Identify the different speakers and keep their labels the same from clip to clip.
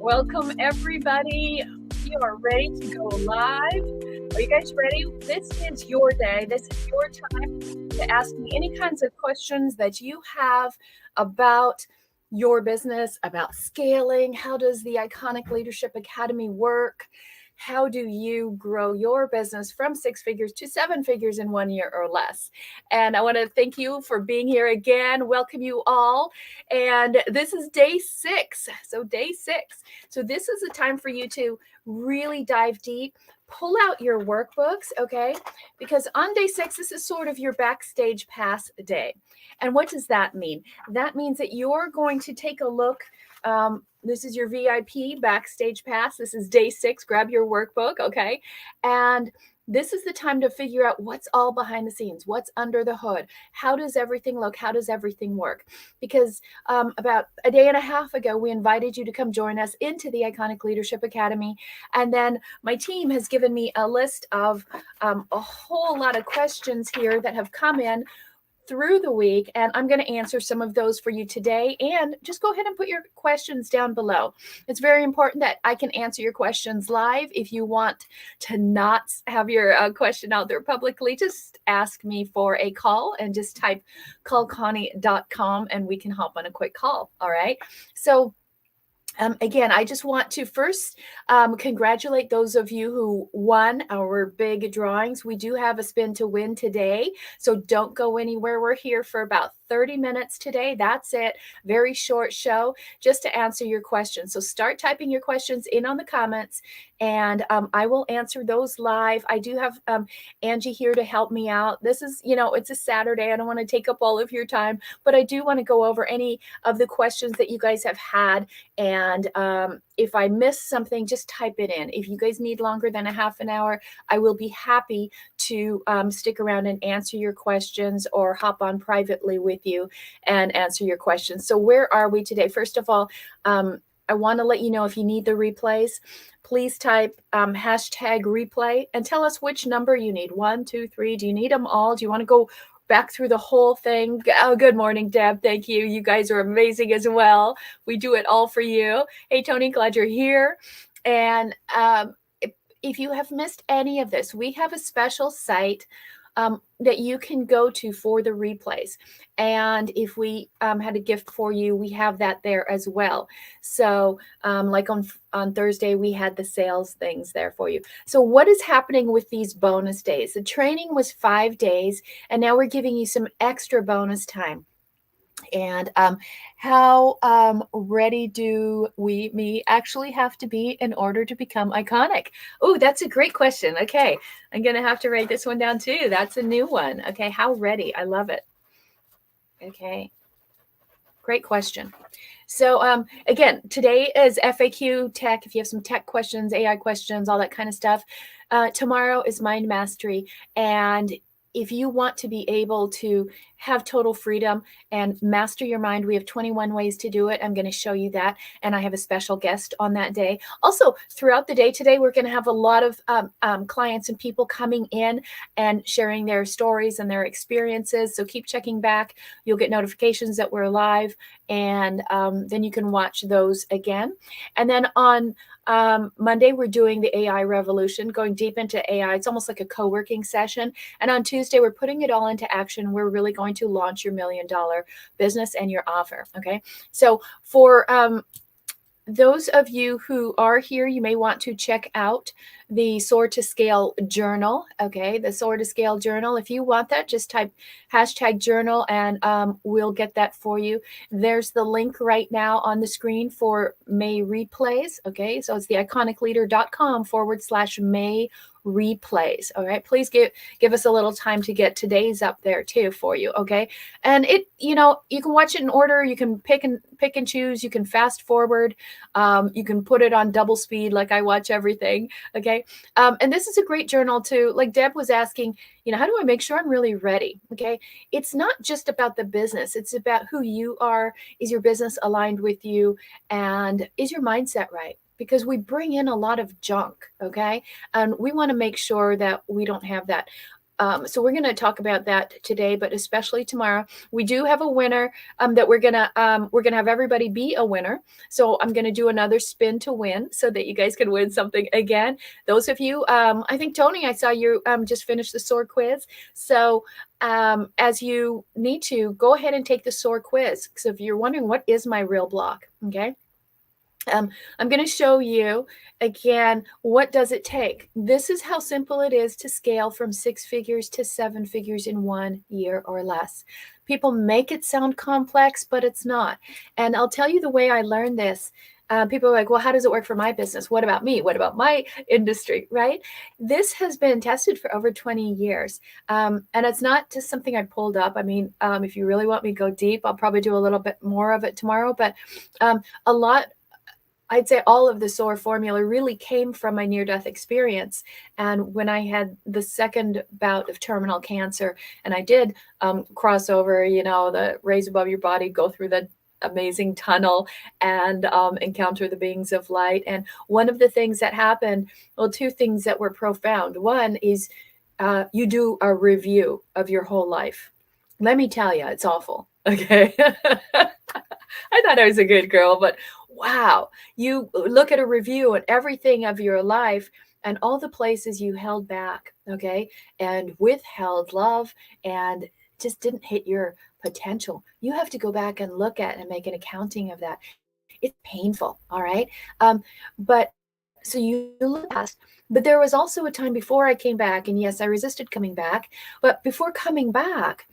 Speaker 1: Welcome, everybody. We are ready to go live. Are you guys ready? This is your day. This is your time to ask me any kinds of questions that you have about your business, about scaling. How does the Iconic Leadership Academy work? How do you grow your business from 6 figures to 7 figures in 1 year or less? And I want to thank you for being here again. Welcome you all. And this is day 6. So day 6. So this is a time for you to really dive deep. Pull out your workbooks, okay? Because on day 6, this is sort of your backstage pass day. And what does that mean? That means that you're going to take a look. This is your VIP backstage pass. This is day 6. Grab your workbook, okay? And this is the time to figure out what's all behind the scenes, what's under the hood. How does everything look? How does everything work? Because about a day and a half ago, we invited you to come join us into the Iconic Leadership Academy. And then my team has given me a list of a whole lot of questions here that have come in through the week, and I'm going to answer some of those for you today. And just go ahead and put your questions down below. It's very important that I can answer your questions live. If you want to not have your question out there publicly, just ask me for a call and just type callconnie.com and we can hop on a quick call. All right. So again, I just want to first congratulate those of you who won our big drawings. We do have a spin to win today, so don't go anywhere. We're here for about 30 minutes today. That's it. Very short show just to answer your questions. So start typing your questions in on the comments and I will answer those live. I do have Angie here to help me out. This is, it's a Saturday. I don't want to take up all of your time, but I do want to go over any of the questions that you guys have had. And if I miss something, just type it in. If you guys need longer than a half an hour, I will be happy to stick around and answer your questions or hop on privately with you and answer your questions. So where are we today? First of all, I want to let you know if you need the replays, please type hashtag replay and tell us which number you need. 1, 2, 3. Do you need them all? Do you want to go back through the whole thing? Oh, good morning, Deb. Thank you. You guys are amazing as well. We do it all for you. Hey, Tony, glad you're here. And if you have missed any of this, we have a special site that you can go to for the replays. And if we had a gift for you, we have that there as well. So like on Thursday, we had the sales things there for you. So what is happening with these bonus days? The training was 5 days, and now we're giving you some extra bonus time. And how ready do we actually have to be in order to become iconic? Oh, that's a great question. Okay, I'm going to have to write this one down too. That's a new one. Okay, how ready? I love it. Okay, great question. So again, today is FAQ tech. If you have some tech questions, AI questions, all that kind of stuff. Tomorrow is mind mastery. And if you want to be able to have total freedom and master your mind, we have 21 ways to do it. I'm going to show you that. And I have a special guest on that day. Also, throughout the day today, we're going to have a lot of clients and people coming in and sharing their stories and their experiences. So keep checking back. You'll get notifications that we're live. And then you can watch those again. And then on Monday, we're doing the AI revolution, going deep into AI. It's almost like a co-working session. And on Tuesday, we're putting it all into action. We're really going to launch your $1 million business and your offer. Okay. So for those of you who are here, you may want to check out the SOAR to Scale journal. Okay, the SOAR to Scale journal. If you want that, just type hashtag journal and we'll get that for you. There's the link right now on the screen for May replays. Okay, so it's the iconicleader.com/May replays. All right, please give us a little time to get today's up there too for you. Okay, and it, you can watch it in order. You can pick and choose. You can fast forward. You can put it on double speed like I watch everything. Okay, and this is a great journal too. Like Deb was asking, how do I make sure I'm really ready? Okay, it's not just about the business. It's about who you are. Is your business aligned with you? And is your mindset right? Because we bring in a lot of junk, okay? And we want to make sure that we don't have that. So we're going to talk about that today, but especially tomorrow. We do have a winner that we're gonna have everybody be a winner. So I'm gonna do another spin to win, so that you guys can win something again. Those of you, I think Tony, I saw you just finished the SOAR quiz. So as you need to go ahead and take the SOAR quiz. So if you're wondering what is my real block, okay. I'm going to show you again, what does it take? This is how simple it is to scale from 6 figures to 7 figures in 1 year or less. People make it sound complex, but it's not. And I'll tell you the way I learned this. People are like, well, how does it work for my business? What about me? What about my industry, right? This has been tested for over 20 years. And it's not just something I pulled up. I mean, if you really want me to go deep, I'll probably do a little bit more of it tomorrow. But a lot, I'd say all of the SOAR formula really came from my near-death experience. And when I had the second bout of terminal cancer, and I did cross over, the raise above your body, go through the amazing tunnel and encounter the beings of light. And one of the things that happened, well, two things that were profound. One is you do a review of your whole life. Let me tell you, it's awful. Okay. I thought I was a good girl, but wow, you look at a review and everything of your life and all the places you held back, okay, and withheld love and just didn't hit your potential. You have to go back and look at and make an accounting of that. It's painful, all right? But so you look past, but there was also a time before I came back, and yes, I resisted coming back, but before coming back,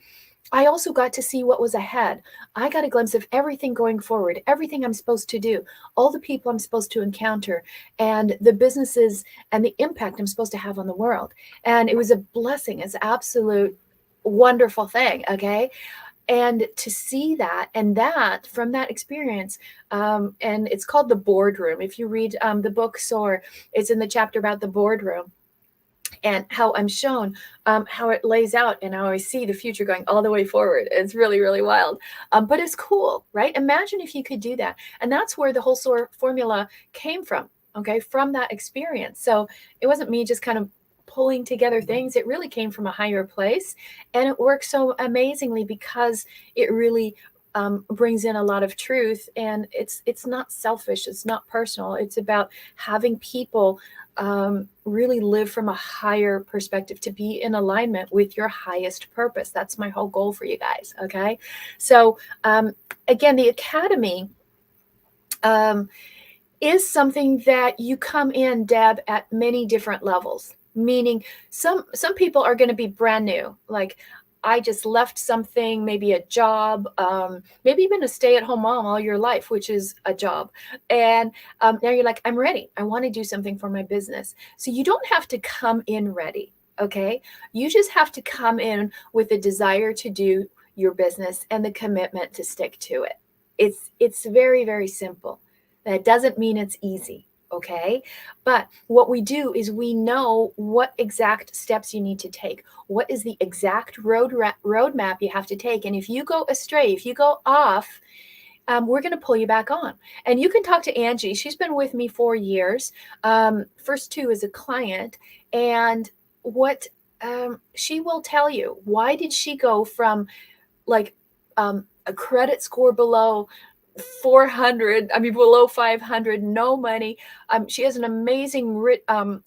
Speaker 1: I also got to see what was ahead. I got a glimpse of everything going forward, everything I'm supposed to do, all the people I'm supposed to encounter, and the businesses and the impact I'm supposed to have on the world. And it was a blessing. It's an absolute wonderful thing. Okay. And to see that, and that from that experience, and it's called The Boardroom. If you read the book SOAR, it's in the chapter about the boardroom and how I'm shown how it lays out and how I see the future going all the way forward. It's really, really wild. But it's cool, right? Imagine if you could do that. And that's where the whole SOAR formula came from, okay, from that experience. So it wasn't me just kind of pulling together things. It really came from a higher place. And it works so amazingly because it really brings in a lot of truth. And it's not selfish. It's not personal. It's about having people really live from a higher perspective, to be in alignment with your highest purpose. That's my whole goal for you guys. Okay. So again, the Academy is something that you come in, Deb, at many different levels, meaning some people are going to be brand new. Like, I just left something, maybe a job, maybe even a stay-at-home mom all your life, which is a job. And now you're like, I'm ready. I want to do something for my business. So you don't have to come in ready, okay? You just have to come in with a desire to do your business and the commitment to stick to it. It's very, very simple. That doesn't mean it's easy. Okay. But what we do is we know what exact steps you need to take. What is the exact roadmap you have to take? And if you go astray, if you go off, we're going to pull you back on. And you can talk to Angie. She's been with me 4 years. First 2 as a client. And what she will tell you, why did she go from like a credit score below 400, I mean, below 500, no money. She has an amazing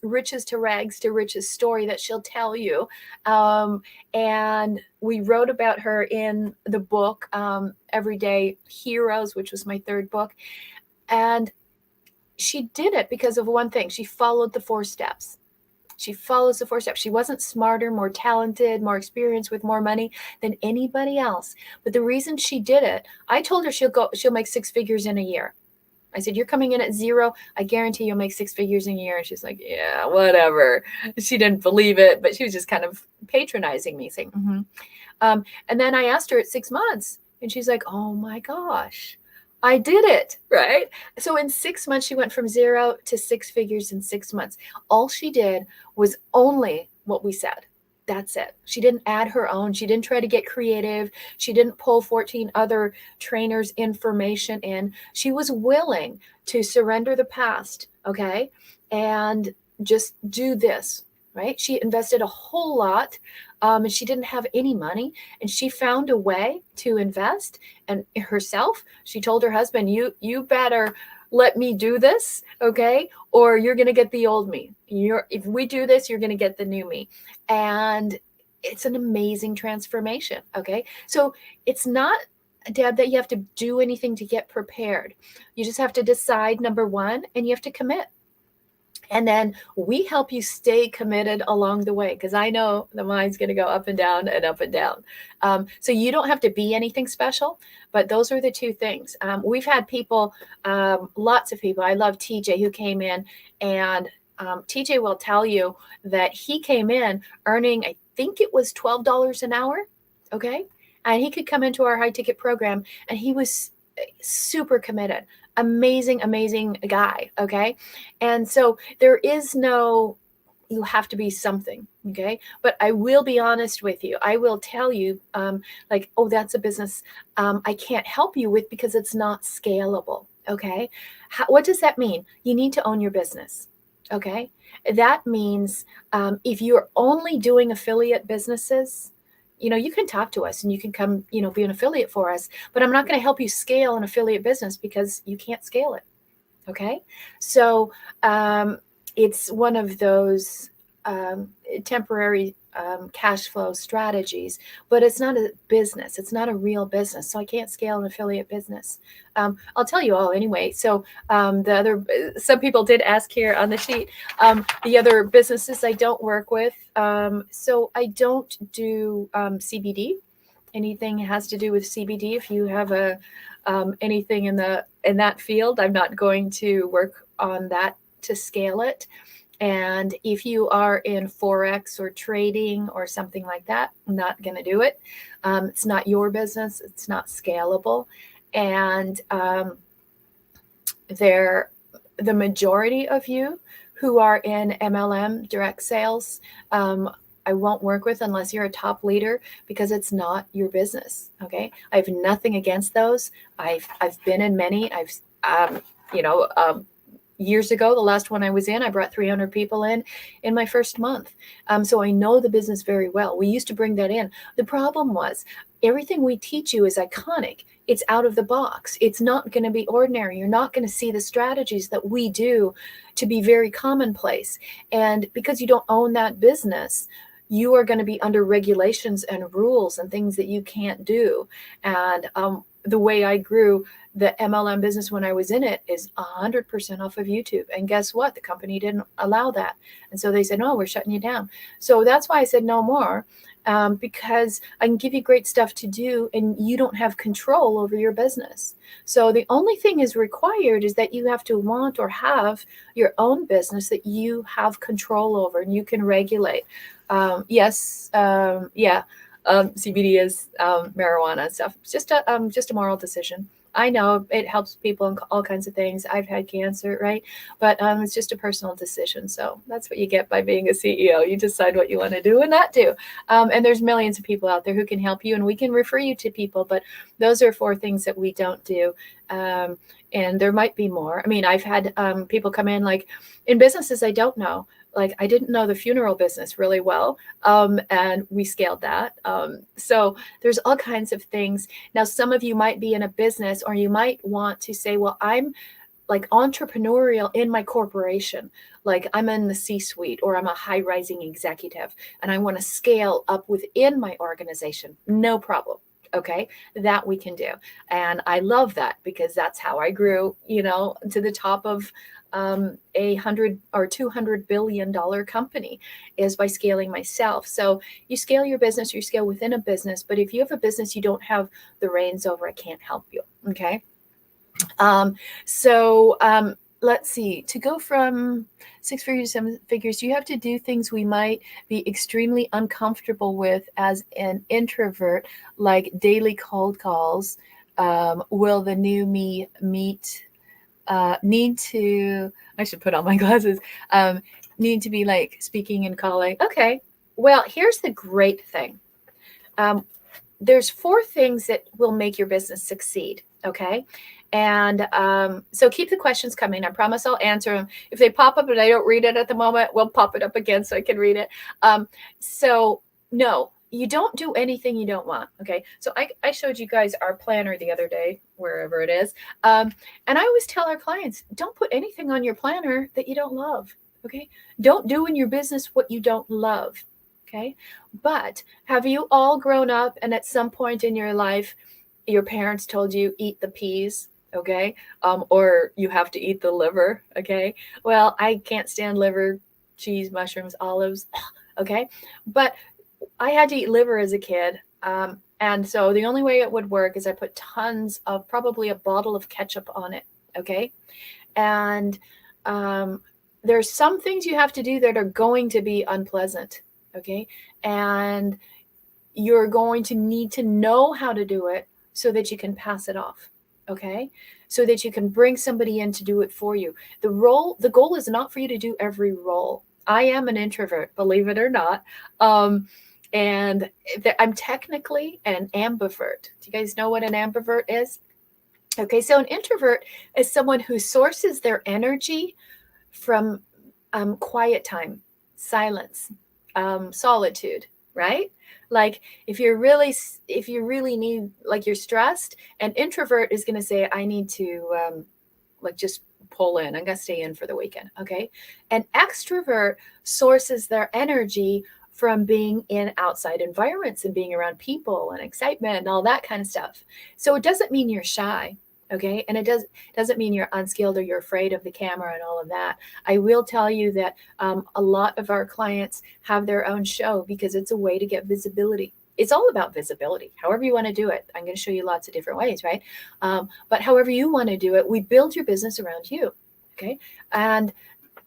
Speaker 1: riches to rags to riches story that she'll tell you. And we wrote about her in the book, Everyday Heroes, which was my 3rd book. And she did it because of one thing. She followed the 4 steps. She follows the 4 steps. She wasn't smarter, more talented, more experienced, with more money than anybody else. But the reason she did it, I told her she'll make 6 figures in a year. I said, you're coming in at 0. I guarantee you'll make 6 figures in a year. And she's like, yeah, whatever. She didn't believe it, but she was just kind of patronizing me, saying, mm-hmm. And then I asked her at 6 months, and she's like, oh my gosh, I did it, right? So in 6 months, she went from 0 to 6 figures in 6 months. All she did was only what we said. That's it. She didn't add her own. She didn't try to get creative. She didn't pull 14 other trainers' information in. She was willing to surrender the past, okay? And just do this. right? She invested a whole lot, and she didn't have any money, and she found a way to invest. And herself, she told her husband, you better let me do this, okay? Or you're going to get the old me. If we do this, you're going to get the new me. And it's an amazing transformation, okay? So it's not, Deb, that you have to do anything to get prepared. You just have to decide, number one, and you have to commit. And then we help you stay committed along the way, because I know the mind's going to go up and down and up and down. So you don't have to be anything special, but those are the two things. We've had people, lots of people. I love TJ, who came in, and TJ will tell you that he came in earning, I think it was $12 an hour. Okay. And he could come into our high ticket program, and he was super committed. Amazing guy. Okay. And so there is no, you have to be something. Okay. But I will be honest with you. I will tell you, like, oh, that's a business I can't help you with because it's not scalable. Okay. What does that mean? You need to own your business. Okay. That means if you're only doing affiliate businesses, you can talk to us and you can come, be an affiliate for us, but I'm not going to help you scale an affiliate business because you can't scale it. Okay. So it's one of those temporary cash flow strategies, but it's not a business. It's not a real business. So I can't scale an affiliate business. I'll tell you all anyway. So some people did ask here on the sheet, the other businesses I don't work with. So I don't do CBD. Anything has to do with CBD. If you have anything in that field, I'm not going to work on that to scale it. And if you are in Forex or trading or something like that, I'm not going to do it. It's not your business. It's not scalable. And the majority of you who are in MLM direct sales, I won't work with unless you're a top leader, because it's not your business. Okay. I have nothing against those. I've been in many. Years ago, the last one I was in, I brought 300 people in my first month. So I know the business very well. We used to bring that in. The problem was everything we teach you is iconic. It's out of the box. It's not going to be ordinary. You're not going to see the strategies that we do to be very commonplace. And because you don't own that business, you are going to be under regulations and rules and things that you can't do. And the way I grew the MLM business when I was in it is 100% off of YouTube. And guess what? The company didn't allow that. And so they said, no, we're shutting you down. So that's why I said no more, because I can give you great stuff to do and you don't have control over your business. So the only thing is required is that you have to want or have your own business that you have control over and you can regulate. CBD is marijuana stuff. It's just a moral decision. I know it helps people in all kinds of things. I've had cancer, right? But it's just a personal decision. So that's what you get by being a CEO. You decide what you want to do and not do. And there's millions of people out there who can help you, and we can refer you to people. But those are 4 things that we don't do. And there might be more. I mean, I've had people come in, like, in businesses I don't know. Like, I didn't know the funeral business really well, and we scaled that. So there's all kinds of things. Now, some of you might be in a business, or you might want to say, well, I'm like entrepreneurial in my corporation. Like, I'm in the C-suite, or I'm a high-rising executive, and I want to scale up within my organization. No problem. Okay, that we can do. And I love that, because that's how I grew, to the top of a $100 or $200 billion company, is by scaling myself. So you scale your business, you scale within a business. But if you have a business you don't have the reins over, I can't help you. Okay. Let's see, to go from 6 figures to 7 figures, you have to do things we might be extremely uncomfortable with as an introvert, like daily cold calls. Will the new me need to, I should put on my glasses, need to be like speaking and calling. Okay. Well, here's the great thing. there's 4 things that will make your business succeed. Okay. And so keep the questions coming. I promise I'll answer them. If they pop up and I don't read it at the moment, we'll pop it up again so I can read it. So no, you don't do anything you don't want. Okay. So I showed you guys our planner the other day, wherever it is. And I always tell our clients, don't put anything on your planner that you don't love. Okay. Don't do in your business what you don't love. Okay. But have you all grown up and at some point in your life, your parents told you eat the peas? Okay. Or you have to eat the liver. Okay. Well, I can't stand liver, cheese, mushrooms, olives. Okay. But I had to eat liver as a kid. And so the only way it would work is I put tons of, probably a bottle of ketchup on it. Okay. And there's some things you have to do that are going to be unpleasant. Okay. And you're going to need to know how to do it so that you can pass it off. Okay. So that you can bring somebody in to do it for you. The goal is not for you to do every role. I am an introvert, believe it or not. And I'm technically an ambivert. Do you guys know what an ambivert is? Okay. So an introvert is someone who sources their energy from quiet time, silence, solitude, right? Like if you really need, like you're stressed, an introvert is going to say, I need to like just pull in. I'm going to stay in for the weekend. Okay. An extrovert sources their energy from being in outside environments and being around people and excitement and all that kind of stuff. So it doesn't mean you're shy. Okay. And it doesn't mean you're unskilled or you're afraid of the camera and all of that. I will tell you that a lot of our clients have their own show because it's a way to get visibility. It's all about visibility, however you want to do it. I'm going to show you lots of different ways, right? But however you want to do it, we build your business around you. Okay. And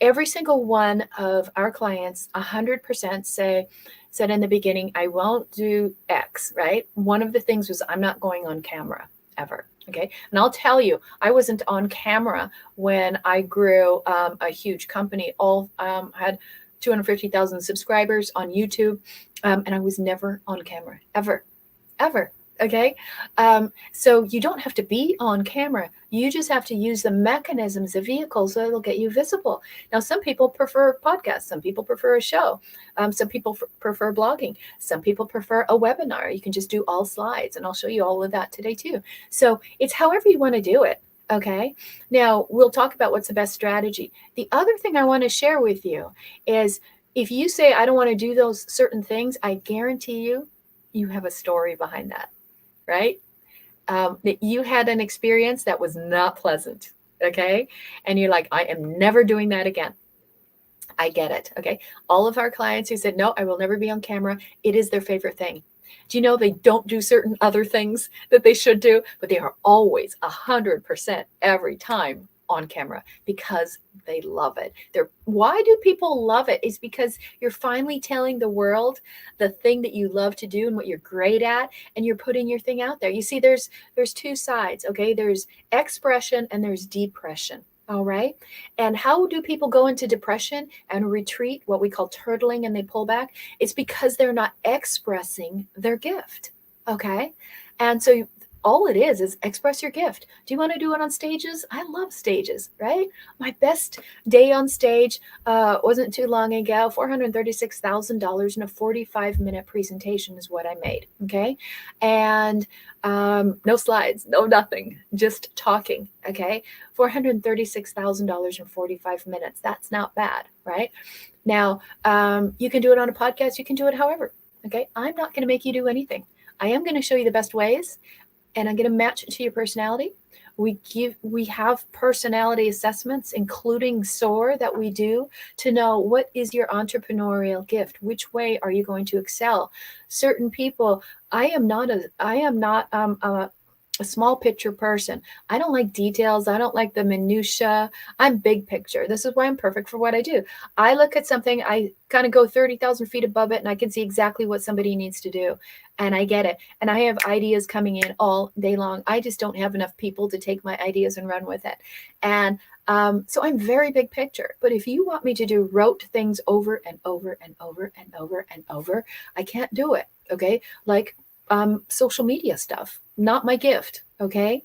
Speaker 1: every single one of our clients, 100% said in the beginning, I won't do X, right? One of the things was, I'm not going on camera ever. Okay. And I'll tell you, I wasn't on camera when I grew a huge company. All had 250,000 subscribers on YouTube. And I was never on camera, ever. Okay. So you don't have to be on camera. You just have to use the mechanisms, the vehicles that'll get you visible. Now, some people prefer podcasts. Some people prefer a show. Some people prefer blogging. Some people prefer a webinar. You can just do all slides, and I'll show you all of that today too. So it's however you want to do it. Okay. Now we'll talk about what's the best strategy. The other thing I want to share with you is if you say, I don't want to do those certain things, I guarantee you have a story behind that. Right? That you had an experience that was not pleasant. Okay. And you're like, I am never doing that again. I get it. Okay. All of our clients who said, no, I will never be on camera, it is their favorite thing. Do you know they don't do certain other things that they should do, but they are always 100% every time on camera because they love it. Why do people love it? Is because you're finally telling the world the thing that you love to do and what you're great at, and you're putting your thing out there. You see, there's two sides. Okay. There's expression and there's depression. All right. And how do people go into depression and retreat, what we call turtling, and they pull back? It's because they're not expressing their gift. Okay. And so all it is express your gift. Do you want to do it on stages? I love stages, right? My best day on stage wasn't too long ago. $436,000 in a 45-minute presentation is what I made. Okay. And no slides, no nothing, just talking. Okay. $436,000 in 45 minutes. That's not bad, right? Now, you can do it on a podcast. You can do it however. Okay. I'm not going to make you do anything. I am going to show you the best ways, and I'm going to match it to your personality. We have personality assessments, including SOAR, that we do to know what is your entrepreneurial gift. Which way are you going to excel? Certain people, I am not a small picture person. I don't like details. I don't like the minutia. I'm big picture. This is why I'm perfect for what I do. I look at something, I kind of go 30,000 feet above it, and I can see exactly what somebody needs to do. And I get it. And I have ideas coming in all day long. I just don't have enough people to take my ideas and run with it. And so I'm very big picture. But if you want me to do rote things over and over and over and over and over, I can't do it. Okay. Like social media stuff, not my gift. Okay.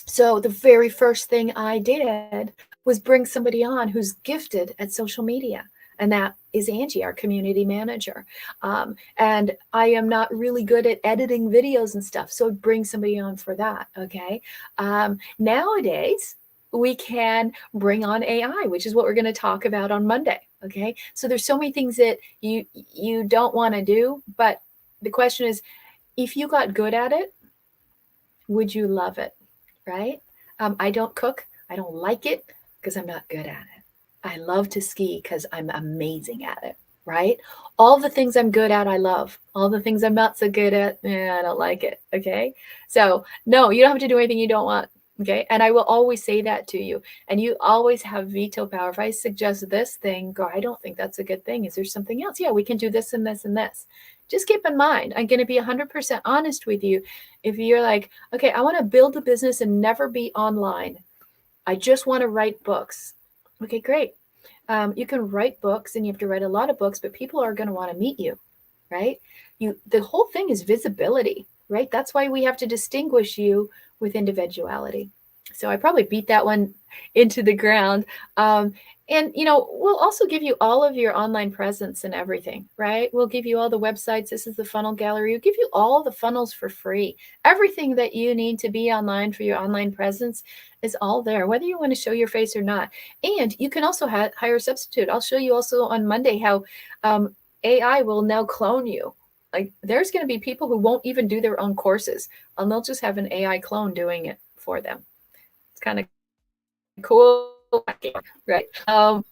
Speaker 1: So the very first thing I did was bring somebody on who's gifted at social media. And that is Angie, our community manager. And I am not really good at editing videos and stuff. So bring somebody on for that. Okay. Nowadays, we can bring on AI, which is what we're going to talk about on Monday. Okay. So there's so many things that you don't want to do. But the question is, if you got good at it, would you love it? Right? I don't cook. I don't like it because I'm not good at it. I love to ski because I'm amazing at it. Right? All the things I'm good at, I love. All the things I'm not so good at, I don't like it. Okay. So, no, you don't have to do anything you don't want. Okay. And I will always say that to you. And you always have veto power. If I suggest this thing, go, I don't think that's a good thing. Is there something else? Yeah, we can do this and this and this. Just keep in mind, I'm going to be 100% honest with you. If you're like, okay, I want to build a business and never be online. I just want to write books. Okay, great. You can write books and you have to write a lot of books, but people are going to want to meet you, right? The whole thing is visibility, right? That's why we have to distinguish you with individuality. So I probably beat that one into the ground. And, we'll also give you all of your online presence and everything, right? We'll give you all the websites. This is the funnel gallery. We'll give you all the funnels for free. Everything that you need to be online for your online presence is all there, whether you want to show your face or not. And you can also hire a substitute. I'll show you also on Monday how AI will now clone you. Like there's going to be people who won't even do their own courses, and they'll just have an AI clone doing it for them. It's kind of cool, right?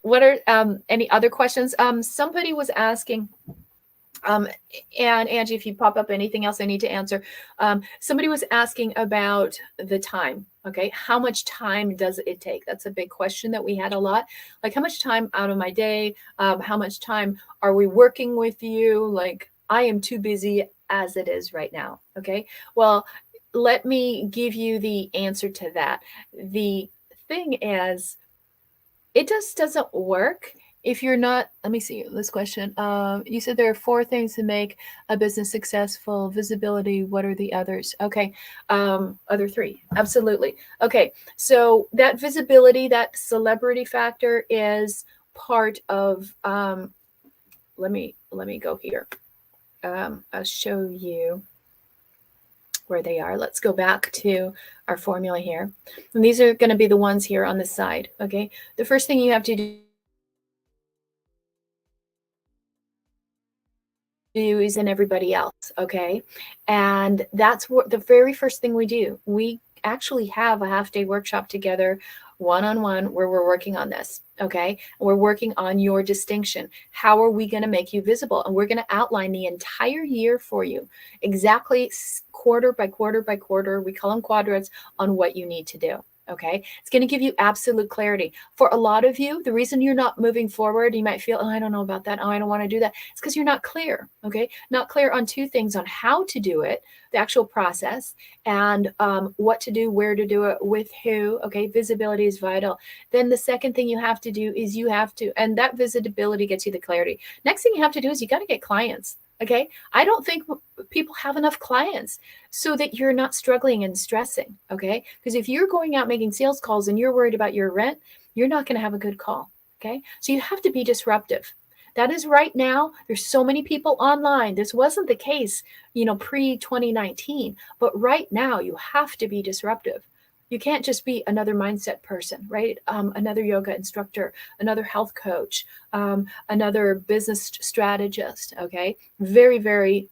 Speaker 1: What are any other questions? Somebody was asking, and Angie, if you pop up anything else I need to answer, somebody was asking about the time. Okay, how much time does it take? That's a big question that we had a lot. Like, how much time out of my day? How much time are we working with you? Like, I am too busy as it is right now. Okay, well, let me give you the answer to that. The thing is, it just doesn't work if you're not. Let me see this question. You said there are 4 things to make a business successful: visibility. What are the others? Okay. Other 3. Absolutely. Okay. So that visibility, that celebrity factor is part of, let me go here. I'll show you where they are. Let's go back to our formula here. And these are going to be the ones here on the side. Okay. The first thing you have to do is in everybody else. Okay. And that's what the very first thing we do. We actually have a half-day workshop together, one-on-one, where we're working on this. Okay. We're working on your distinction. How are we going to make you visible? And we're going to outline the entire year for you, exactly quarter by quarter by quarter. We call them quadrants, on what you need to do. Okay. It's going to give you absolute clarity. For a lot of you, the reason you're not moving forward, you might feel, oh, I don't know about that. Oh, I don't want to do that. It's because you're not clear. Okay. Not clear on 2 things: on how to do it, the actual process, and what to do, where to do it, with who. Okay. Visibility is vital. Then the second thing you have to do is you have to, and that visibility gets you the clarity. Next thing you have to do is you got to get clients. Okay. I don't think people have enough clients so that you're not struggling and stressing. Okay. Because if you're going out making sales calls and you're worried about your rent, you're not going to have a good call. Okay. So you have to be disruptive. That is right now. There's so many people online. This wasn't the case, pre-2019, but right now you have to be disruptive. You can't just be another mindset person, right? Another yoga instructor, another health coach, another business strategist. Okay. Very, very,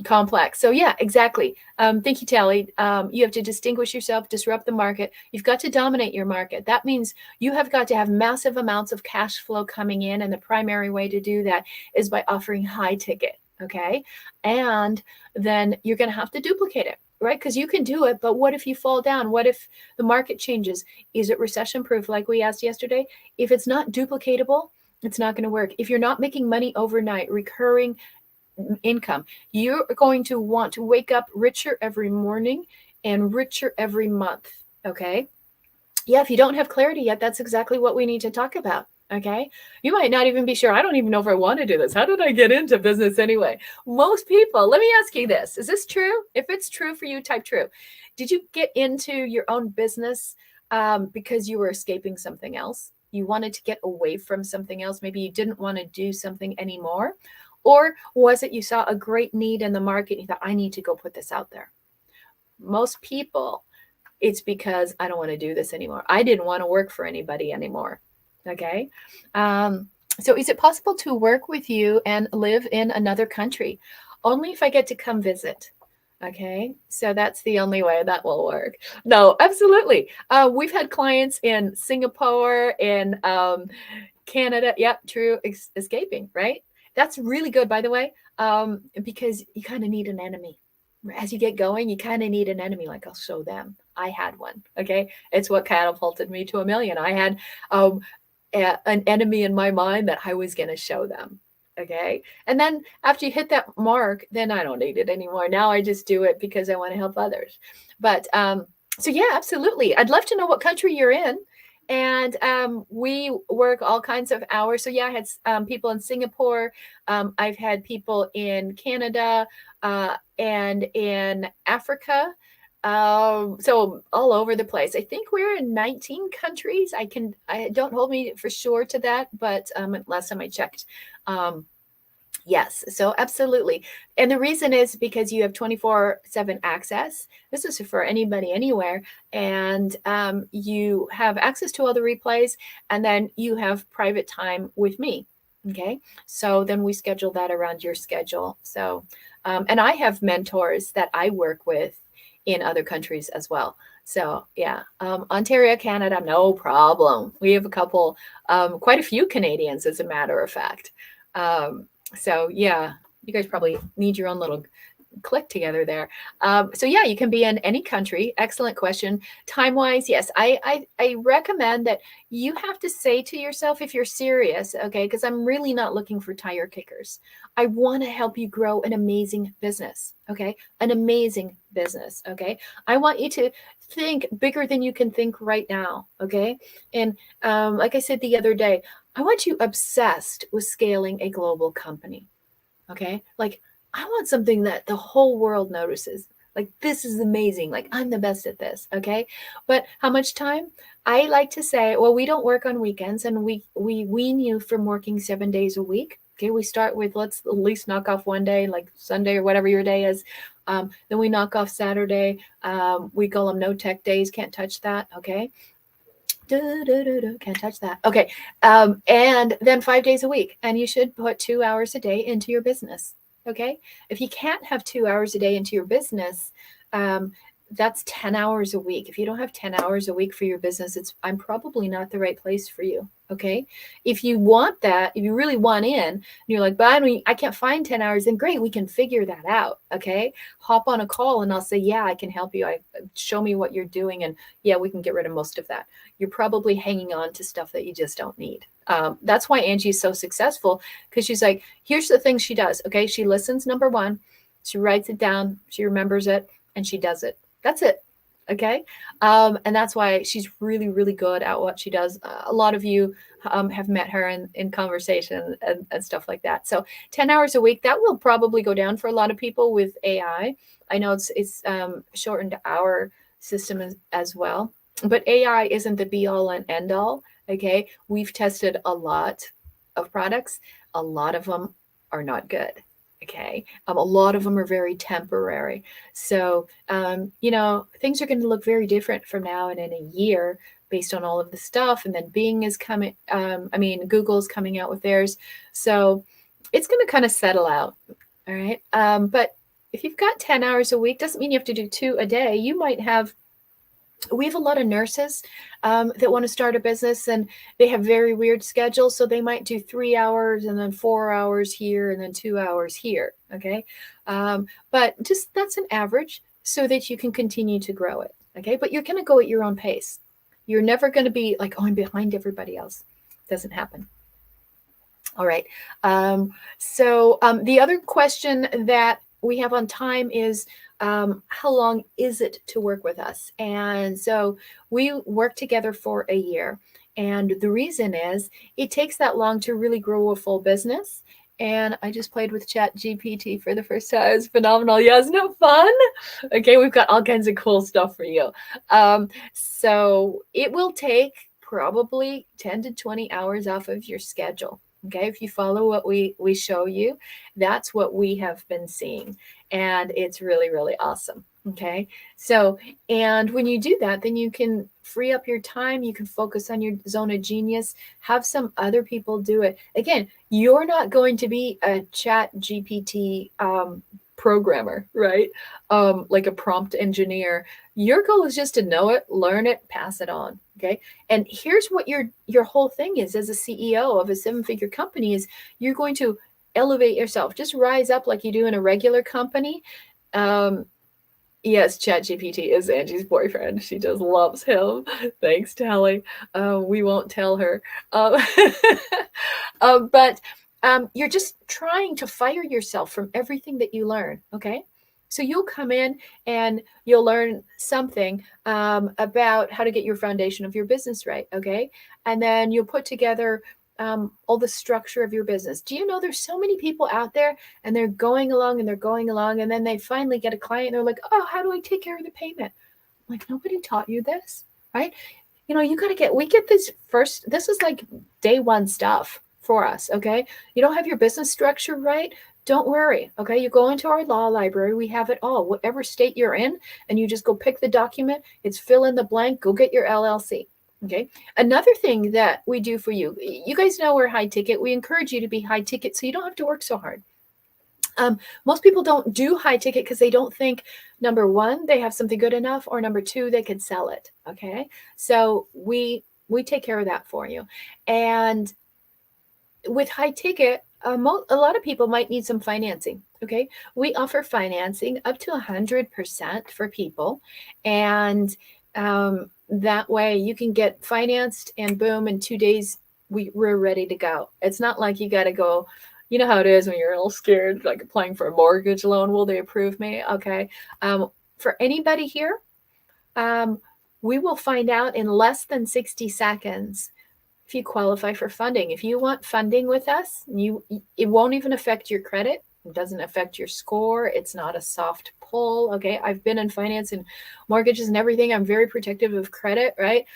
Speaker 1: complex. So yeah, exactly. Thank you, Tally. You have to distinguish yourself, disrupt the market. You've got to dominate your market. That means you have got to have massive amounts of cash flow coming in. And the primary way to do that is by offering high ticket. Okay. And then you're going to have to duplicate it, right? Because you can do it, but what if you fall down? What if the market changes? Is it recession proof, like we asked yesterday? If it's not duplicatable, it's not going to work. If you're not making money overnight, recurring income, you're going to want to wake up richer every morning and richer every month. Okay. Yeah. If you don't have clarity yet, that's exactly what we need to talk about. Okay. You might not even be sure. I don't even know if I want to do this. How did I get into business anyway? Most people, let me ask you this. Is this true? If it's true for you, type true. Did you get into your own business because you were escaping something else? You wanted to get away from something else. Maybe you didn't want to do something anymore. Or was it you saw a great need in the market and you thought, I need to go put this out there? Most people, it's because I don't want to do this anymore. I didn't want to work for anybody anymore. Okay. So is it possible to work with you and live in another country? Only if I get to come visit. Okay. So that's the only way that will work. No, absolutely. We've had clients in Singapore, in Canada. Yep, true. Escaping, right? That's really good, by the way, because you kind of need an enemy. As you get going, you kind of need an enemy. Like, I'll show them. I had one. Okay. It's what catapulted me to $1 million. I had an enemy in my mind that I was going to show them. Okay. And then after you hit that mark, then I don't need it anymore. Now I just do it because I want to help others. But so yeah, absolutely. I'd love to know what country you're in. And we work all kinds of hours. So yeah, I had people in Singapore. I've had people in Canada and in Africa. So all over the place. I think we're in 19 countries. I don't hold me for sure to that, but last time I checked. Yes, so absolutely. And the reason is because you have 24/7 access. This is for anybody, anywhere. And you have access to all the replays, and then you have private time with me. Okay. So then we schedule that around your schedule. So, and I have mentors that I work with in other countries as well. So yeah, Ontario, Canada, no problem. We have a couple, quite a few Canadians, as a matter of fact. So yeah, you guys probably need your own little click together there. So yeah, you can be in any country. Excellent question. Time wise, yes, I recommend that you have to say to yourself, if you're serious, okay, because I'm really not looking for tire kickers. I want to help you grow an amazing business. Okay, an amazing business. Okay, I want you to think bigger than you can think right now. Okay, and like I said the other day, I want you obsessed with scaling a global company. Okay, like I want something that the whole world notices. Like, this is amazing. Like, I'm the best at this. Okay. But how much time? I like to say, well, we don't work on weekends, and we wean you from working 7 days a week. Okay. We start with, let's at least knock off one day, like Sunday or whatever your day is. Then we knock off Saturday. We call them no tech days. Can't touch that. Okay. Can't touch that. Okay. And then 5 days a week. And you should put 2 hours a day into your business. Okay. If you can't have 2 hours a day into your business, that's 10 hours a week. If you don't have 10 hours a week for your business, I'm probably not the right place for you. Okay. If you want that, if you really want in, and you're like, but I can't find 10 hours, then great, we can figure that out. Okay. Hop on a call and I'll say, yeah, I can help you. Show me what you're doing. And yeah, we can get rid of most of that. You're probably hanging on to stuff that you just don't need. That's why Angie is so successful, because she's like, here's the things she does. Okay. She listens, number one, she writes it down, she remembers it, and she does it. That's it. Okay. And that's why she's really, really good at what she does. A lot of you have met her in conversation and stuff like that. So 10 hours a week, that will probably go down for a lot of people with AI. I know it's shortened our system as well, but AI isn't the be all and end all. Okay. We've tested a lot of products. A lot of them are not good. Okay. A lot of them are very temporary. So, things are going to look very different from now and in a year based on all of the stuff. And then Bing is coming. Google's coming out with theirs. So it's going to kind of settle out. All right. But if you've got 10 hours a week, doesn't mean you have to do 2 a day. We have a lot of nurses that want to start a business, and they have very weird schedules. So they might do 3 hours and then 4 hours here and then 2 hours here. Okay. But just that's an average so that you can continue to grow it. Okay. But you're going to go at your own pace. You're never going to be like, oh, I'm behind everybody else. Doesn't happen. All right. So the other question that we have on time is, how long is it to work with us? And so we work together for a year. And the reason is it takes that long to really grow a full business. And I just played with Chat GPT for the first time. It's phenomenal. Yeah, isn't it fun? Okay, we've got all kinds of cool stuff for you. So it will take probably 10 to 20 hours off of your schedule. Okay, if you follow what we show you, that's what we have been seeing. And it's really, really awesome. Okay, so, and when you do that, then you can free up your time. You can focus on your zone of genius, have some other people do it. Again, you're not going to be a Chat GPT programmer, right? Like a prompt engineer. Your goal is just to know it, learn it, pass it on. Okay. And here's what your whole thing is as a CEO of a 7-figure company is you're going to elevate yourself. Just rise up like you do in a regular company. Yes, ChatGPT is Angie's boyfriend. She just loves him. Thanks, Tally. We won't tell her. But you're just trying to fire yourself from everything that you learn, okay? So you'll come in and you'll learn something about how to get your foundation of your business right, okay? And then you'll put together all the structure of your business. Do you know there's so many people out there and they're going along and they're going along and then they finally get a client and they're like, oh, how do I take care of the payment? I'm like, nobody taught you this, right? You know, you got to we get this first, this is like day one stuff for us, okay? You don't have your business structure right, don't worry, okay? You go into our law library, we have it all, whatever state you're in, and you just go pick the document, it's fill in the blank, go get your LLC. Okay. Another thing that we do for you, you guys know we're high ticket. We encourage you to be high ticket so you don't have to work so hard. Most people don't do high ticket because they don't think, number one, they have something good enough, or number two, they could sell it. Okay. So we take care of that for you. And with high ticket, a lot of people might need some financing. Okay. We offer financing up to 100% for people. And that way you can get financed and boom, in 2 days, we're ready to go. It's not like you got to go, you know how it is when you're a little scared, like applying for a mortgage loan. Will they approve me? Okay. For anybody here, we will find out in less than 60 seconds if you qualify for funding. If you want funding with us, it won't even affect your credit. It doesn't affect your score. It's not a soft pull. Okay. I've been in finance and mortgages and everything. I'm very protective of credit, right?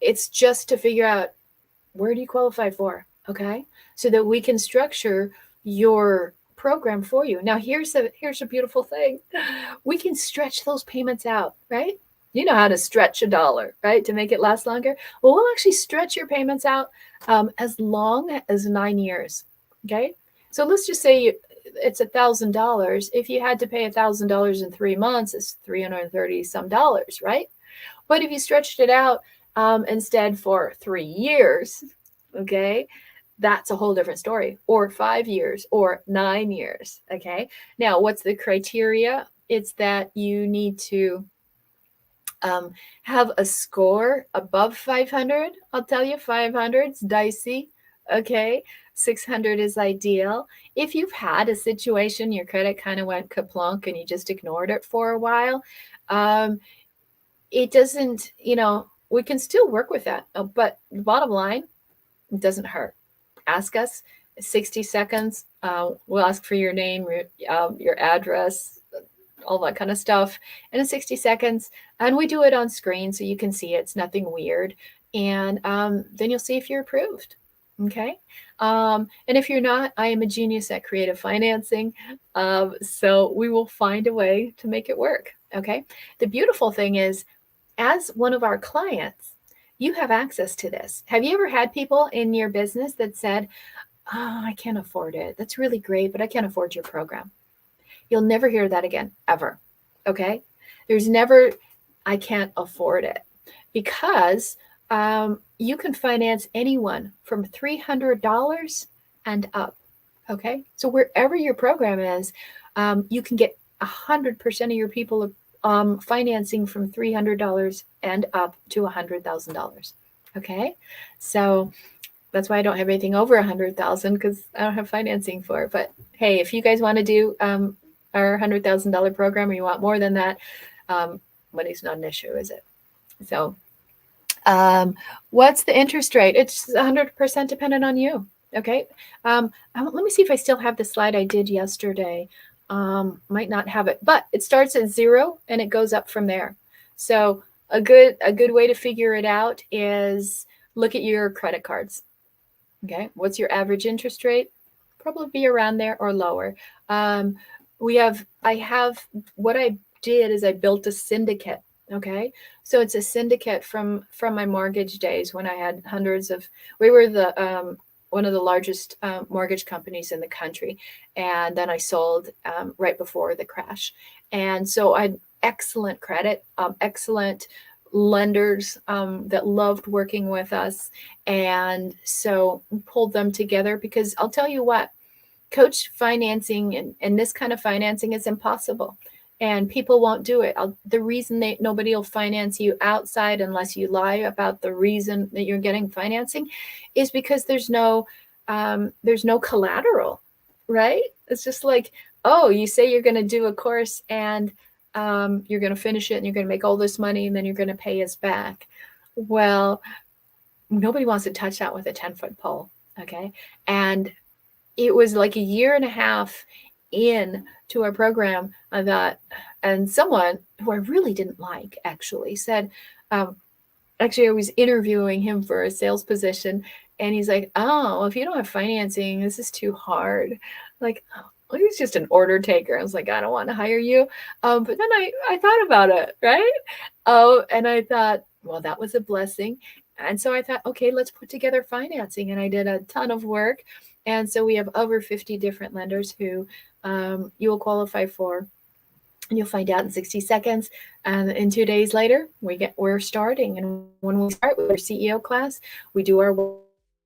Speaker 1: It's just to figure out, where do you qualify for? Okay. So that we can structure your program for you. Now, here's a beautiful thing. We can stretch those payments out, right? You know how to stretch a dollar, right? To make it last longer. Well, we'll actually stretch your payments out as long as 9 years. Okay. So let's just say it's $1,000. If you had to pay $1,000 in 3 months, it's $330 some dollars, right? But if you stretched it out instead for 3 years, okay, that's a whole different story. Or 5 years or 9 years. Okay. Now, what's the criteria? It's that you need to have a score above 500. I'll tell you, 500's dicey. Okay. 600 is ideal. If you've had a situation, your credit kind of went kaplunk and you just ignored it for a while, it doesn't, we can still work with that. But the bottom line, it doesn't hurt. Ask us 60 seconds. We'll ask for your name, your address, all that kind of stuff. And in 60 seconds, and we do it on screen so you can see it's nothing weird. And then you'll see if you're approved. Okay. And if you're not, I am a genius at creative financing. So we will find a way to make it work. Okay. The beautiful thing is, as one of our clients, you have access to this. Have you ever had people in your business that said, oh, I can't afford it. That's really great, but I can't afford your program? You'll never hear that again, ever. Okay. There's never, I can't afford it, because you can finance anyone from $300 and up. Okay. So wherever your program is, you can get 100% of your people financing from $300 and up to $100,000. Okay. So that's why I don't have anything over 100,000, because I don't have financing for it. But hey, if you guys want to do our $100,000 program, or you want more than that, money's not an issue, is it? So what's the interest rate? It's 100% dependent on you. Okay. Let me see if I still have the slide I did yesterday. Might not have it, but it starts at 0 and it goes up from there. So a good way to figure it out is look at your credit cards. Okay. What's your average interest rate? Probably be around there or lower. What I did is I built a syndicate. Okay. So it's a syndicate from my mortgage days when I had we were one of the largest mortgage companies in the country. And then I sold right before the crash. And so I had excellent credit, excellent lenders that loved working with us. And so we pulled them together because I'll tell you what, coach financing and this kind of financing is impossible. And people won't do it. The reason nobody will finance you outside unless you lie about the reason that you're getting financing is because there's no collateral, right? It's just like, oh, you say you're going to do a course and you're going to finish it and you're going to make all this money and then you're going to pay us back. Well, nobody wants to touch that with a 10-foot pole. Okay. And it was like a year and a half in to our program that, and someone who I really didn't like actually said, actually I was interviewing him for a sales position and he's like, oh, if you don't have financing, this is too hard. Like, oh, he was just an order taker. I was like, I don't want to hire you. But then I thought about it, right? Oh, and I thought, well, that was a blessing. And so I thought, okay, let's put together financing. And I did a ton of work. And so we have over 50 different lenders who you will qualify for. And you'll find out in 60 seconds. And 2 days later, we're starting. And when we start with our CEO class, we do our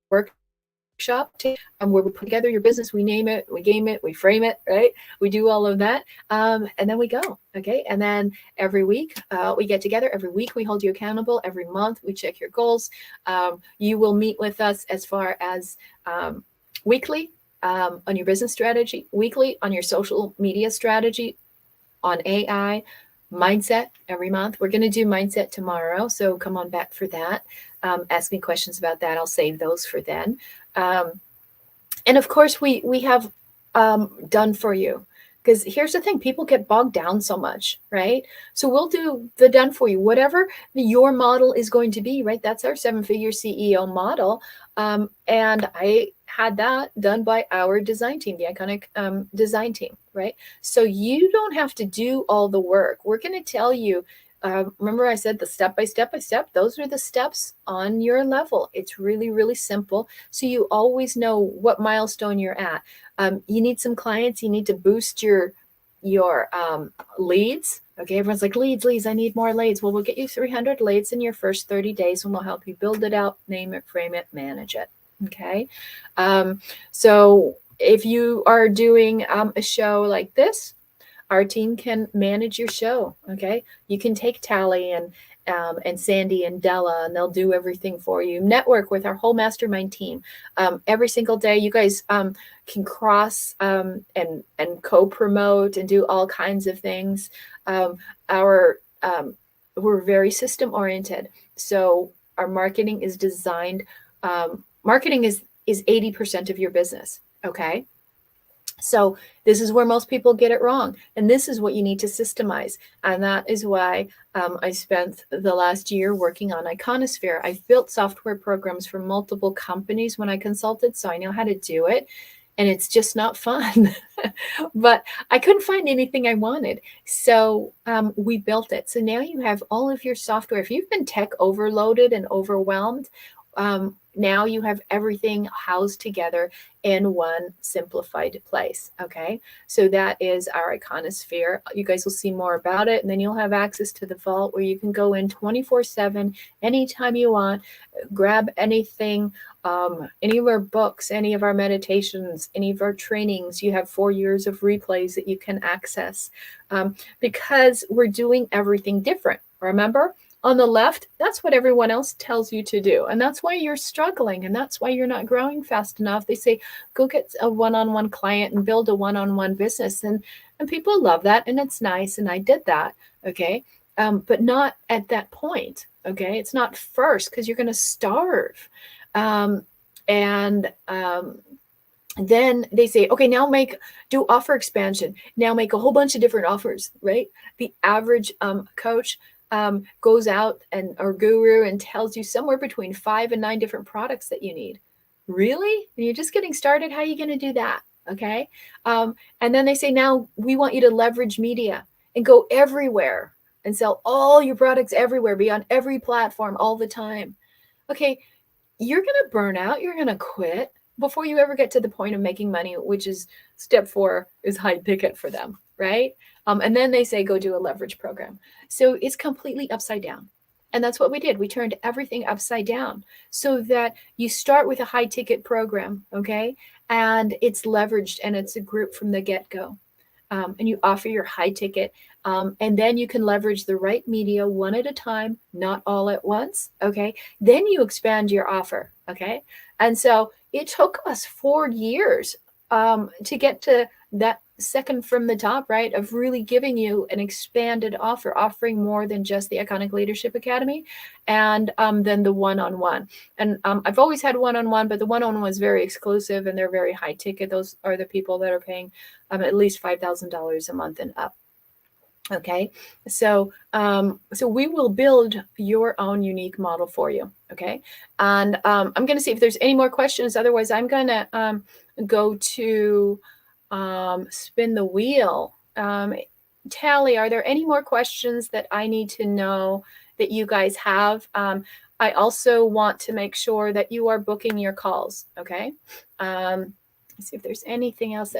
Speaker 1: workshop where we put together your business, we name it, we game it, we frame it, right? We do all of that. And then we go. Okay. And then every week we get together. Every week we hold you accountable. Every month we check your goals. You will meet with us as far as weekly on your business strategy, weekly on your social media strategy, on AI, mindset every month. We're going to do mindset tomorrow, so come on back for that. Ask me questions about that. I'll save those for then. And of course, we have done for you. Because here's the thing, people get bogged down so much, right? So we'll do the done for you, whatever your model is going to be, right? That's our 7-figure CEO model. And I had that done by our design team, the Iconic design team, right? So you don't have to do all the work. We're going to tell you, remember I said the step by step, those are the steps on your level. It's really, really simple. So you always know what milestone you're at. You need some clients, you need to boost your leads. Okay, everyone's like, leads, I need more leads. Well, we'll get you 300 leads in your first 30 days and we'll help you build it out, name it, frame it, manage it. Okay. So if you are doing a show like this, our team can manage your show. Okay. You can take Tally and Sandy and Della, and they'll do everything for you. Network with our whole mastermind team. Every single day, you guys can cross and co-promote and do all kinds of things. We're very system oriented. So our marketing is designed. Marketing is 80% of your business. Okay. So this is where most people get it wrong. And this is what you need to systemize. And that is why I spent the last year working on Iconosphere. I've built software programs for multiple companies when I consulted, so I know how to do it. And it's just not fun. But I couldn't find anything I wanted. So we built it. So now you have all of your software. If you've been tech overloaded and overwhelmed, now you have everything housed together in one simplified place. Okay. So that is our Iconosphere. You guys will see more about it. And then you'll have access to the vault where you can go in 24/7, anytime you want, grab anything, any of our books, any of our meditations, any of our trainings. You have 4 years of replays that you can access because we're doing everything different. Remember? On the left, that's what everyone else tells you to do. And that's why you're struggling. And that's why you're not growing fast enough. They say, go get a one-on-one client and build a one-on-one business. And people love that. And it's nice. And I did that. Okay. But not at that point. Okay, it's not first because you're going to starve. And then they say, okay, now do offer expansion. Now make a whole bunch of different offers, right? The average coach goes out or guru and tells you somewhere between 5 and 9 different products that you need. Really? And you're just getting started. How are you going to do that? Okay. And then they say, now we want you to leverage media and go everywhere and sell all your products everywhere, be on every platform all the time. Okay, you're going to burn out. You're going to quit before you ever get to the point of making money, which is step 4 is high ticket for them, right? And then they say, go do a leverage program. So it's completely upside down. And that's what we did. We turned everything upside down so that you start with a high ticket program, okay? And it's leveraged and it's a group from the get-go. And you offer your high ticket. And then you can leverage the right media one at a time, not all at once. Okay. Then you expand your offer. Okay. And so it took us 4 years to get to that second from the top, right? Of really giving you an expanded offer, offering more than just the Iconic Leadership Academy and then the one-on-one. And I've always had one-on-one, but the one-on-one is very exclusive and they're very high ticket. Those are the people that are paying at least $5,000 a month and up. Okay, so we will build your own unique model for you. Okay, and I'm going to see if there's any more questions. Otherwise, I'm going to go to spin the wheel. Tally, are there any more questions that I need to know that you guys have? I also want to make sure that you are booking your calls. Okay. Let's see if there's anything else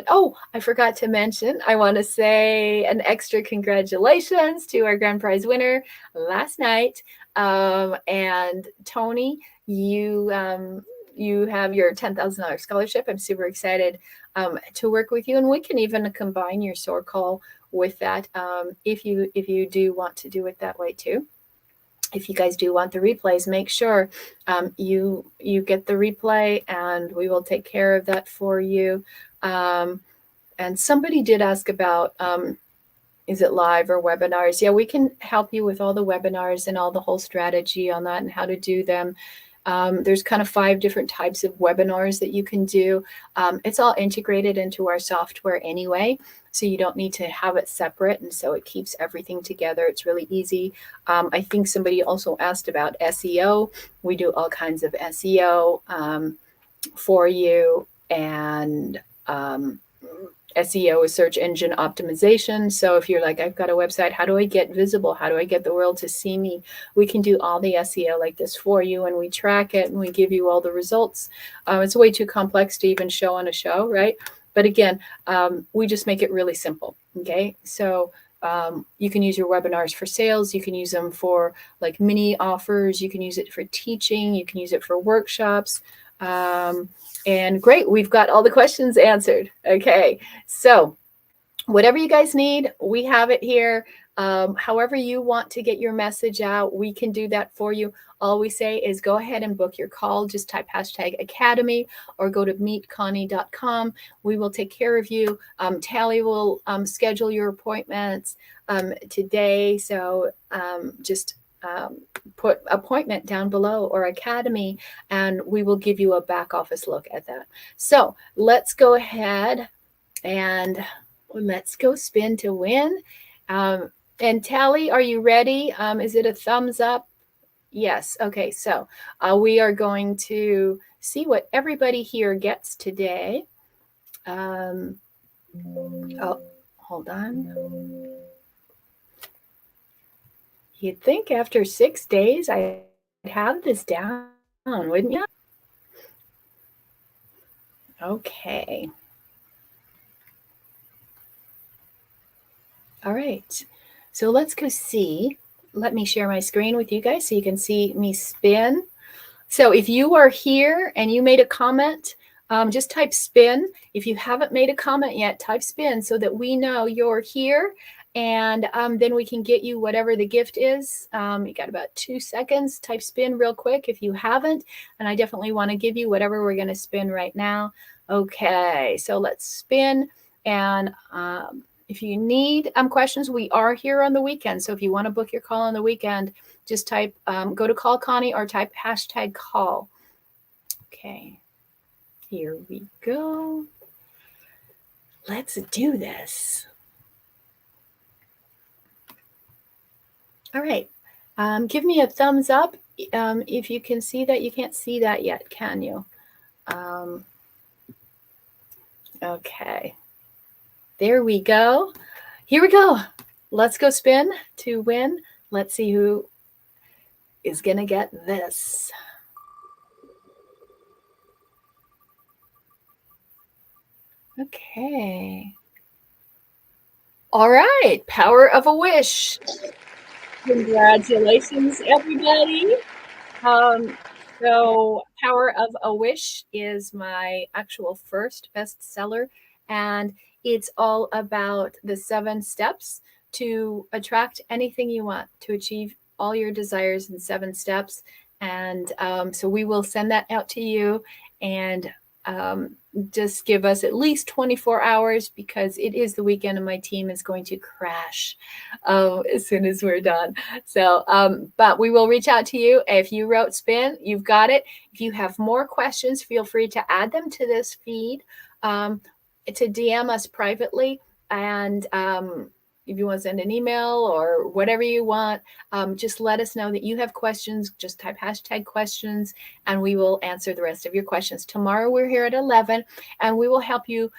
Speaker 1: I forgot to mention. I want to say an extra congratulations to our grand prize winner last night. And Tony, you have your $10,000 scholarship. I'm super excited to work with you, and we can even combine your SOAR call with that if you do want to do it that way too. If you guys do want the replays, make sure you get the replay and we will take care of that for you. And somebody did ask about, is it live or webinars? Yeah, we can help you with all the webinars and all the whole strategy on that and how to do them. There's kind of 5 different types of webinars that you can do. It's all integrated into our software anyway, so you don't need to have it separate. And so it keeps everything together. It's really easy. I think somebody also asked about SEO. We do all kinds of SEO for you. And SEO is search engine optimization. So if you're like, I've got a website, how do I get visible? How do I get the world to see me? We can do all the SEO like this for you, and we track it and we give you all the results. It's way too complex to even show on a show, right? But again, we just make it really simple. Okay. So you can use your webinars for sales. You can use them for like mini offers. You can use it for teaching. You can use it for workshops. And great, we've got all the questions answered. Okay, so whatever you guys need, we have it here. However you want to get your message out, we can do that for you. All we say is go ahead and book your call. Just type #academy or go to meetconnie.com. We will take care of you. Tally will schedule your appointments today. So just put appointment down below or academy, and we will give you a back office look at that. So let's go ahead and let's go spin to win. And Tally, are you ready? Is it a thumbs up? Yes. Okay. So we are going to see what everybody here gets today. Oh, hold on. You'd think after 6 days I'd have this down, wouldn't you? Okay. All right. So let's go see. Let me share my screen with you guys so you can see me spin. So if you are here and you made a comment, just type spin. If you haven't made a comment yet, type spin so that we know you're here. And then we can get you whatever the gift is. You got about 2 seconds. Type spin real quick if you haven't. And I definitely want to give you whatever we're going to spin right now. Okay, so let's spin. And if you need questions, we are here on the weekend. So if you want to book your call on the weekend, just type, go to Call Connie or type #call. Okay, here we go. Let's do this. All right. Give me a thumbs up if you can see that. You can't see that yet, can you? Okay. There we go. Here we go. Let's go spin to win. Let's see who is going to get this. Okay. All right. Power of a wish. Congratulations, everybody. So Power of a Wish is my actual first bestseller, and it's all about the 7 steps to attract anything you want, to achieve all your desires in 7 steps. And so we will send that out to you, and just give us at least 24 hours because it is the weekend and my team is going to crash as soon as we're done. So, but we will reach out to you. If you wrote spin, you've got it. If you have more questions, feel free to add them to this feed, to DM us privately. And if you want to send an email or whatever you want, just let us know that you have questions. Just type #questions and we will answer the rest of your questions. Tomorrow we're here at 11 and we will help you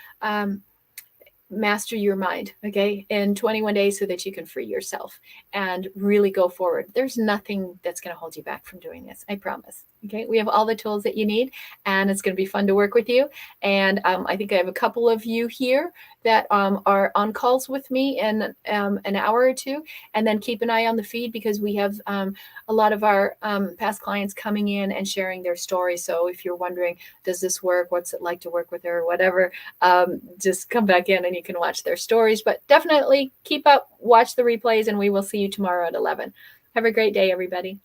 Speaker 1: master your mind, okay, in 21 days so that you can free yourself and really go forward. There's nothing that's going to hold you back from doing this. I promise. Okay. We have all the tools that you need and it's going to be fun to work with you. And I think I have a couple of you here that are on calls with me in an hour or two, and then keep an eye on the feed because we have a lot of our past clients coming in and sharing their stories. So if you're wondering, does this work? What's it like to work with her or whatever, just come back in and you can watch their stories. But definitely keep up, watch the replays, and we will see you tomorrow at 11. Have a great day, everybody.